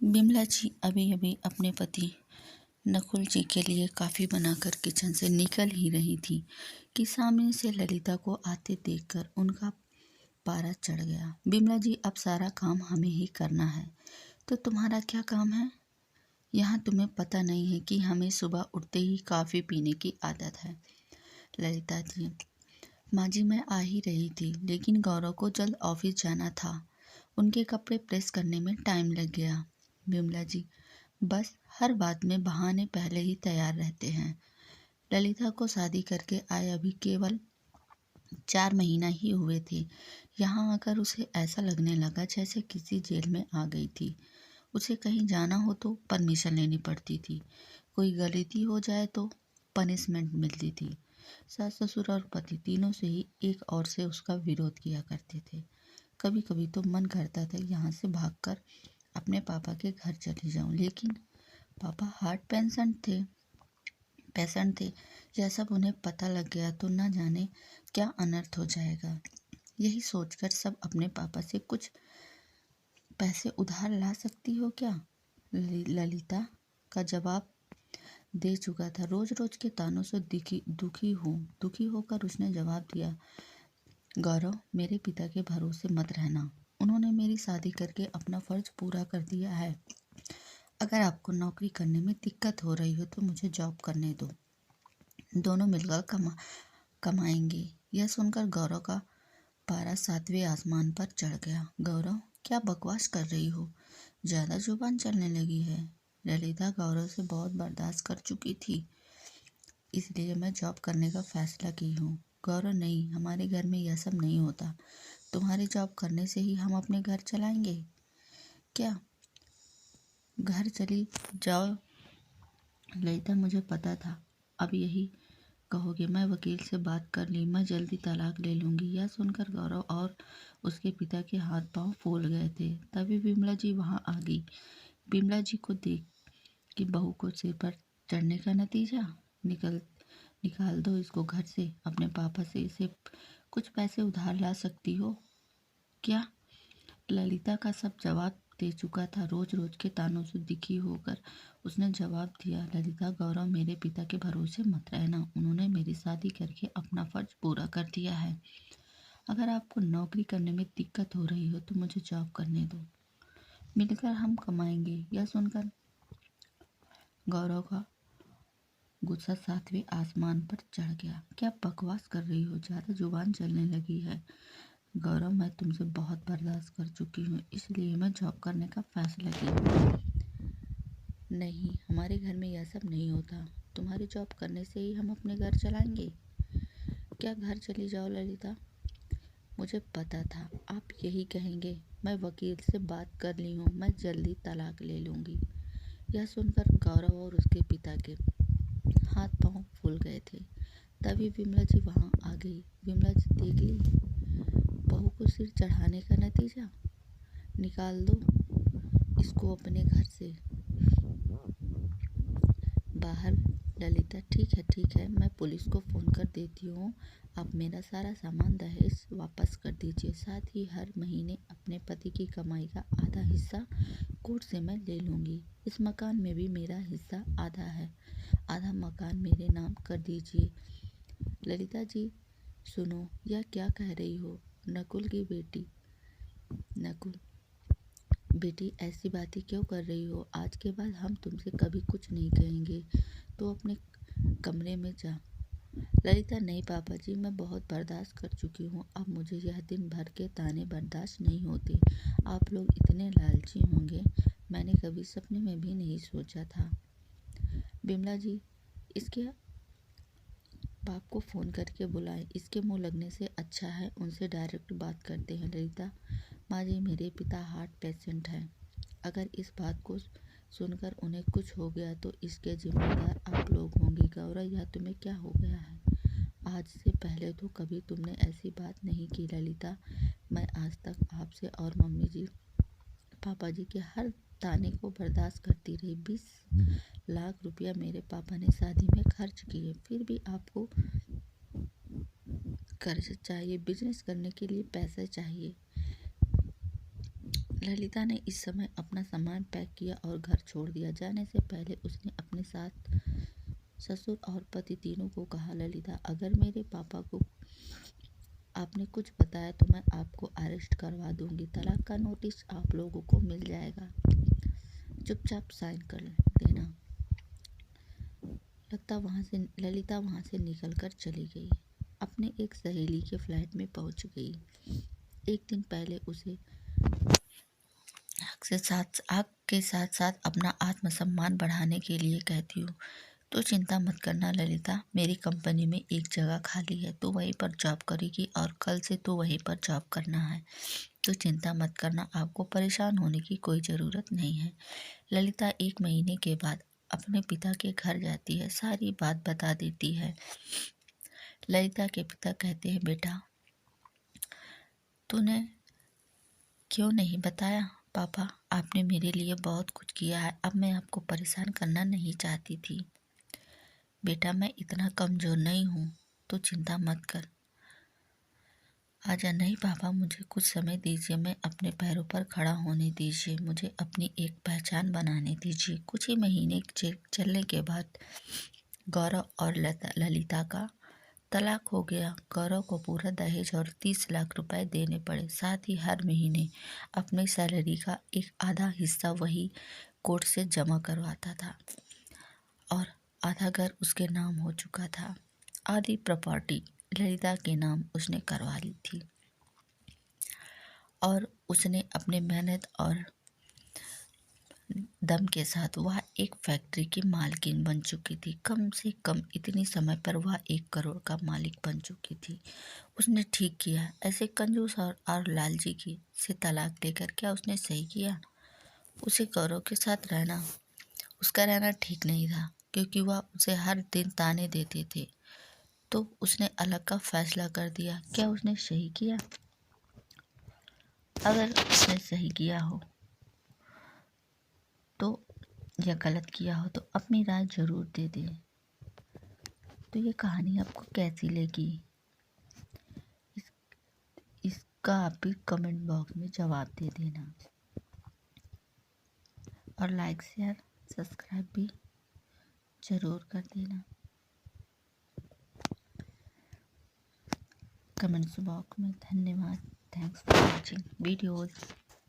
बिमला जी अभी अभी अपने पति नकुल जी के लिए कॉफ़ी बनाकर किचन से निकल ही रही थी कि सामने से ललिता को आते देखकर उनका पारा चढ़ गया। बिमला जी, अब सारा काम हमें ही करना है, तो तुम्हारा क्या काम है? यहाँ तुम्हें पता नहीं है कि हमें सुबह उठते ही कॉफ़ी पीने की आदत है। ललिता जी, माँ जी मैं आ ही रही थी, लेकिन गौरव को जल्द ऑफिस जाना था। उनके कपड़े प्रेस करने में टाइम लग गया। बिमला जी, बस हर बात में बहाने पहले ही तैयार रहते हैं। ललिता को शादी करके आए अभी केवल 4 महीना ही हुए थे। यहाँ आकर उसे ऐसा लगने लगा जैसे किसी जेल में आ गई थी। उसे कहीं जाना हो तो परमिशन लेनी पड़ती थी, कोई गलती हो जाए तो पनिशमेंट मिलती थी। सास ससुर और पति तीनों से ही एक और से उसका विरोध किया करते थे। कभी कभी तो मन करता था यहाँ से भागकर अपने पापा के घर चली जाऊं, लेकिन पापा हार्ट पेशेंट थे। यह सब उन्हें पता लग गया तो न जाने क्या अनर्थ हो जाएगा। यही सोचकर सब अपने पापा से कुछ पैसे उधार ला सकती हो क्या? ललिता का जवाब दे चुका था। रोज रोज के तानों से दुखी होकर उसने जवाब दिया, गौरव, मेरे पिता के भरोसे मत रहना। उन्होंने मेरी शादी करके अपना फर्ज पूरा कर दिया है। अगर आपको नौकरी करने में दिक्कत हो रही हो तो मुझे जॉब करने दो, दोनों मिलकर कमाएंगे। यह सुनकर गौरव का पारा 7वें आसमान पर चढ़ गया। गौरव, क्या बकवास कर रही हो? ज्यादा जुबान चलने लगी है। ललिता गौरव से बहुत बर्दाश्त कर चुकी थी, इसलिए मैं जॉब करने का फैसला की हूँ। गौरव, नहीं, हमारे घर में यह सब नहीं होता। तुम्हारी जॉब करने से ही हम अपने घर चलाएंगे क्या? घर चली जाओ। ललिता, मुझे पता था अब यही कहोगे। मैं वकील से बात कर ली, मैं जल्दी तलाक ले लूंगी। यह सुनकर गौरव और उसके पिता के हाथ पांव फूल गए थे। तभी बिमला जी वहां आ गई। बिमला जी को देख कि बहू को सिर पर चढ़ने का नतीजा। निकाल दो इसको घर से। अपने पापा से इसे कुछ पैसे उधार ला सकती हो क्या? ललिता का सब जवाब दे चुका था। रोज रोज के तानों से दुखी होकर उसने जवाब दिया, ललिता, गौरव, मेरे पिता के भरोसे मत रहना। उन्होंने मेरी शादी करके अपना फर्ज पूरा कर दिया है। अगर आपको नौकरी करने में दिक्कत हो रही हो तो मुझे जॉब करने दो, मिलकर हम कमाएंगे। यह सुनकर गौरव का गुस्सा 7वें आसमान पर चढ़ गया। क्या बकवास कर रही हो? ज्यादा जुबान चलने लगी है। गौरव, मैं तुमसे बहुत बर्दाश्त कर चुकी हूँ, इसलिए मैं जॉब करने का फैसला किया। नहीं, हमारे घर में यह सब नहीं होता। तुम्हारी जॉब करने से ही हम अपने घर चलाएंगे क्या? घर चली जाओ ललिता। मुझे पता था आप यही कहेंगे। मैं वकील से बात कर ली हूँ, मैं जल्दी तलाक ले लूँगी। यह सुनकर गौरव और उसके पिता के हाथ पांव फूल गए थे। तभी विमला जी वहाँ आ गई। विमला जी, देख ली बहू को सिर चढ़ाने का नतीजा। निकाल दो इसको अपने घर से बाहर। ललिता, ठीक है, मैं पुलिस को फ़ोन कर देती हूँ। आप मेरा सारा सामान दहेज वापस कर दीजिए। साथ ही हर महीने अपने पति की कमाई का आधा हिस्सा कोर्ट से मैं ले लूँगी। इस मकान में भी मेरा हिस्सा आधा है। आधा मकान मेरे नाम कर दीजिए। ललिता जी, सुनो, यह क्या कह रही हो? नकुल बेटी, ऐसी बातें क्यों कर रही हो? आज के बाद हम तुमसे कभी कुछ नहीं कहेंगे, तो अपने कमरे में जा। ललिता, नहीं पापा जी, मैं बहुत बर्दाश्त कर चुकी हूँ। अब मुझे यह दिन भर के ताने बर्दाश्त नहीं होते। आप लोग इतने लालची होंगे, मैंने कभी सपने में भी नहीं सोचा था। बिमला जी, इसके बाप को फ़ोन करके बुलाएं। इसके मुंह लगने से अच्छा है उनसे डायरेक्ट बात करते हैं। ललिता, माँ जी, मेरे पिता हार्ट पेशेंट हैं। अगर इस बात को सुनकर उन्हें कुछ हो गया तो इसके जिम्मेदार आप लोग होंगे। गौरव, यह तुम्हें क्या हो गया है? आज से पहले तो कभी तुमने ऐसी बात नहीं की ललिता। मैं आज तक आपसे और मम्मी जी, पापा जी के हर ताने को बर्दाश्त करती रही। 20 लाख रुपया मेरे पापा ने शादी में खर्च किए, फिर भी आपको कर्ज चाहिए, बिजनेस करने के लिए पैसे चाहिए। ललिता ने इस समय अपना सामान पैक किया और घर छोड़ दिया। जाने से पहले उसने अपने साथ ससुर और पति तीनों को कहा, ललिता, अगर मेरे पापा को आपने कुछ बताया तो मैं आपको अरेस्ट करवा दूंगी। तलाक का नोटिस आप लोगों को मिल जाएगा। चुपचाप साइन कर देना। ललिता वहां से निकलकर चली गई। अपने एक सहेली के फ्लैट में पहुंच गई। एक दिन पहले उसे आग के साथ साथ अपना आत्मसम्मान बढ़ाने के लिए कहती हूँ, तो चिंता मत करना ललिता, मेरी कंपनी में एक जगह खाली है, तो वहीं पर जॉब करेगी और कल से तो वहीं पर जॉब करना है। तो चिंता मत करना, आपको परेशान होने की कोई ज़रूरत नहीं है। ललिता 1 महीने के बाद अपने पिता के घर जाती है, सारी बात बता देती है। ललिता के पिता कहते हैं, बेटा तूने क्यों नहीं बताया? पापा, आपने मेरे लिए बहुत कुछ किया है, अब मैं आपको परेशान करना नहीं चाहती थी। बेटा, मैं इतना कमज़ोर नहीं हूँ, तो चिंता मत कर। आजा। नहीं पापा, मुझे कुछ समय दीजिए, मैं अपने पैरों पर खड़ा होने दीजिए, मुझे अपनी एक पहचान बनाने दीजिए। कुछ ही महीने चलने के बाद गौरव और ललिता का तलाक हो गया। गौरव को पूरा दहेज और 30 लाख रुपए देने पड़े। साथ ही हर महीने अपनी सैलरी का एक आधा हिस्सा वही कोर्ट से जमा करवाता था और आधा घर उसके नाम हो चुका था। आधी प्रॉपर्टी ललिता के नाम उसने करवा ली थी और उसने अपने मेहनत और दम के साथ वह एक फैक्ट्री की मालकिन बन चुकी थी। कम से कम इतनी समय पर वह 1 करोड़ का मालिक बन चुकी थी। उसने ठीक किया। ऐसे कंजूस और लालची की से तलाक लेकर क्या उसने सही किया? उसे गौरव के साथ उसका रहना ठीक नहीं था, क्योंकि वह उसे हर दिन ताने देते थे। तो उसने अलग का फैसला कर दिया। क्या उसने सही किया? अगर उसने सही किया हो तो या गलत किया हो तो अपनी राय जरूर दे दें। तो ये कहानी आपको कैसी लगी? इसका आप भी कमेंट बॉक्स में जवाब दे देना और लाइक शेयर सब्सक्राइब भी जरूर कर देना। कमेंट्स बॉक्स में धन्यवाद। Thanks for watching videos.